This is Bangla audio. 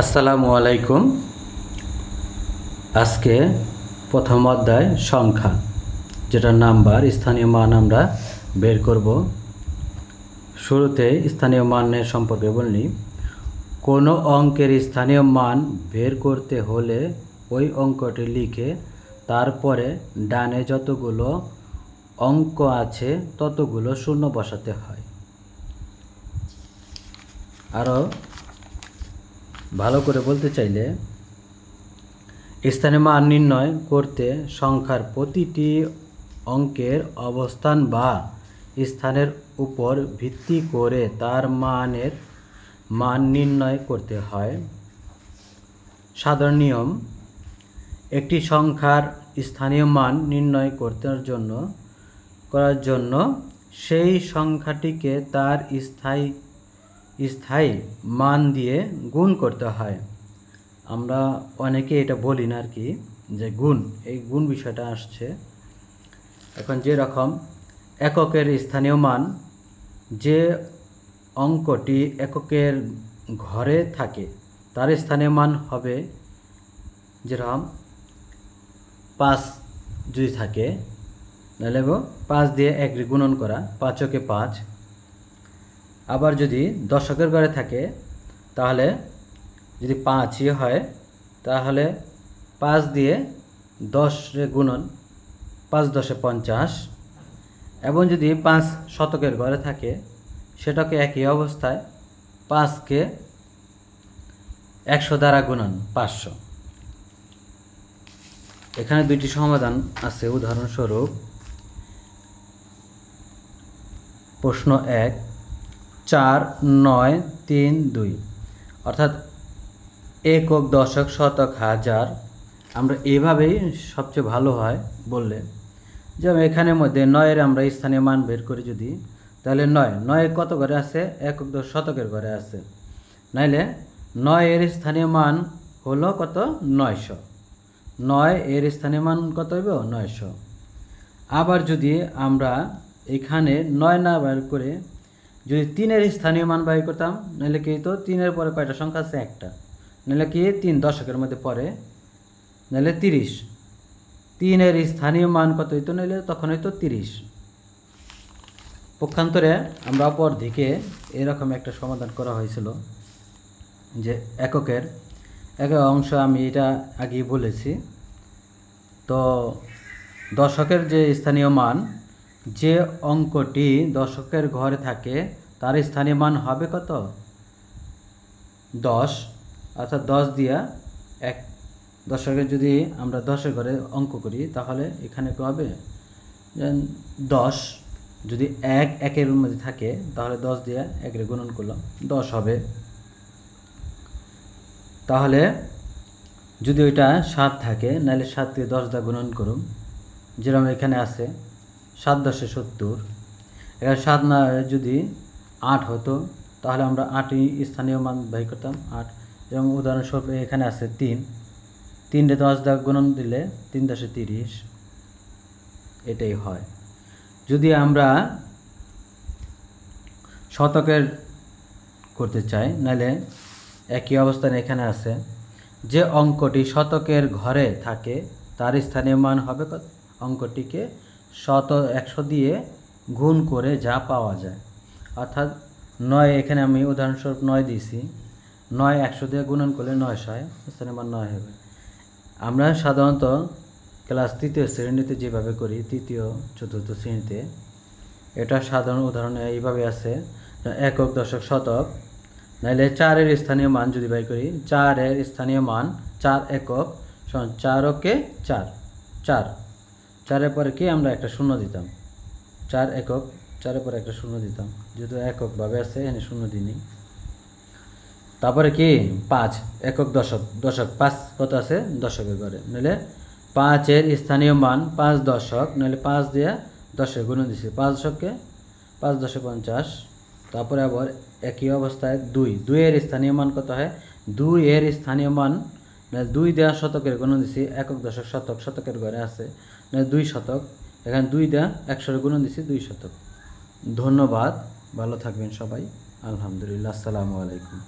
আসসালামু আলাইকুম। আজকে প্রথম অধ্যায় সংখ্যা, যেটা নাম্বার স্থানীয় মান আমরা বের করব। শুরুতে স্থানীয় মানের সম্পর্কে বলি। কোনো অঙ্কের স্থানীয় মান বের করতে হলে ওই অঙ্কটি লিখে তারপরে ডানে যতগুলো অঙ্ক আছে ততগুলো শূন্য বসাতে হয়। আরও ভালো করে বলতে চাইলে, স্থানীয় মান নির্ণয় করতে সংখ্যার প্রতিটি অঙ্কের অবস্থান বা স্থানের উপর ভিত্তি করে তার মান নির্ণয় করতে হয়। সাধারণ নিয়ম: একটি সংখ্যার স্থানীয় মান নির্ণয় করার জন্য সেই সংখ্যাটিকে তার স্থায়ী মান দিয়ে গুণ করতে হয়। আমরা অনেকে এটা বলি না আর কি, যে এই গুণ বিষয়টা আসছে এখন। যেরকম এককের স্থানীয় মান, যে অঙ্কটি এককের ঘরে থাকে তার স্থানীয় মান হবে, যেরকম 5 যদি থাকে তাহলে 5 দিয়ে 1 গুণন করা, 5 × 5। আবার যদি দশকের ঘরে থাকে তাহলে যদি 5 হয় তাহলে 5 দিয়ে 10 গুণন, 5 × 10 = 50। এবং যদি 5 শতকের ঘরে থাকে সেটাকে একই অবস্থায় 5কে 100 দ্বারা গুণন, 500। এখানে দুইটি সমাধান আছে। উদাহরণস্বরূপ প্রশ্ন 1, 4, 9, 3, 2, অর্থাৎ একক, দশক, শতক, হাজার। আমরা এভাবেই সবচেয়ে ভালো হয় বললে, যেমন এখানের মধ্যে 9-এর আমরা স্থানীয় মান বের করি যদি, তাহলে 9 কত ঘরে আছে? একক, দশক, শতকের ঘরে আছে। নাইলে 9-এর স্থানীয় মান হলো কত? 900। 9-এর স্থানীয় মান কত হইব? 900। আবার যদি আমরা এখানে 9 না বের করে যদি 3-এর স্থানীয় মান বের করতাম, নাহলে কি তো 3-এর পরে কয়টা সংখ্যা আছে? একটা। নাহলে কি 3 দশকের মধ্যে পড়ে, নাহলে 30। 3-এর স্থানীয় মান কত হইতো? নাহলে তখন হইতো 30। পক্ষান্তরে আমরা অপর দিকে এরকম একটা সমাধান করা হয়েছিল, যে এককের অংশ আমি এটা আগেই বলেছি। তো দশকের যে স্থানীয় মান, যে অঙ্কটি দশকের ঘরে থাকে তার স্থানীয় মান হবে কত? 10। অর্থাৎ 10 দিয়া 1 দশকের যদি আমরা 10-এর ঘরে অঙ্ক করি তাহলে এখানে কি হবে? 10 যদি 1-1-এর মধ্যে থাকে তাহলে 10 দিয়ে 1 গুণন করলাম, 10 হবে। তাহলে যদি ওইটা 7 থাকে, নাহলে 7 দিয়ে 10 দিয়ে গুণন করুন, যেরকম এখানে আছে 7 × 10 = 70। এখানে 7 না যদি 8 হতো তাহলে আমরা 8-ই স্থানীয় মান বের করতাম, 8। যেমন উদাহরণস্বরূপ এখানে আছে 3 দিয়ে 10 দিয়ে গুণন দিলে 3 × 10 = 30। এটাই হয়। যদি আমরা শতকের করতে চাই, নাহলে একই অবস্থানে এখানে আছে, যে অঙ্কটি শতকের ঘরে থাকে তার স্থানীয় মান হবে কত? অঙ্কটিকে 100 দিয়ে গুণ করে যা পাওয়া যায়। অর্থাৎ 9, এখানে আমি উদাহরণস্বরূপ 9 দিয়েছি, 9 100 দিয়ে গুণন করলে 900 হয়, স্থানীয় মান 9 হবে। আমরা সাধারণত ক্লাস 3য় শ্রেণীতে যেভাবে করি, 3য় 4র্থ শ্রেণীতে, এটা সাধারণ উদাহরণে এইভাবে আছে: একক, দশক, শতক। নাহলে 4-এর স্থানীয় মান যদি বের করি, 4-এর স্থানীয় মান 4 একক সমান 4 × 4, 4। 4-এর পরে কি আমরা একটা শূন্য দিতাম, 4 একক, 4-এর পরে একটা শূন্য দিতাম, যেহেতু এককভাবে আছে এখানে শূন্য দিইনি। তারপরে কি 5 একক, দশক, 5 কত আছে? দশকের ঘরে। নাহলে 5-এর স্থানীয় মান 5 দশক, নাহলে 5 দিয়ে 10 গুণন দিছি, 5 দশককে 5 × 10 = 50। তারপরে আবার একই অবস্থায় 2-এর স্থানীয় মান কত হয়? 2-এর স্থানীয় মান, না 2 দেওয়া শতকের গুণন দিছি, একক, দশক, শতক, শতকের ঘরে আছে, না 2 শতক। এখানে 2 দেওয়া 100 গুণন দিছি, 2 শতক। ধন্যবাদ, ভালো থাকবেন সবাই। আলহামদুলিল্লাহ, আসসালামু আলাইকুম।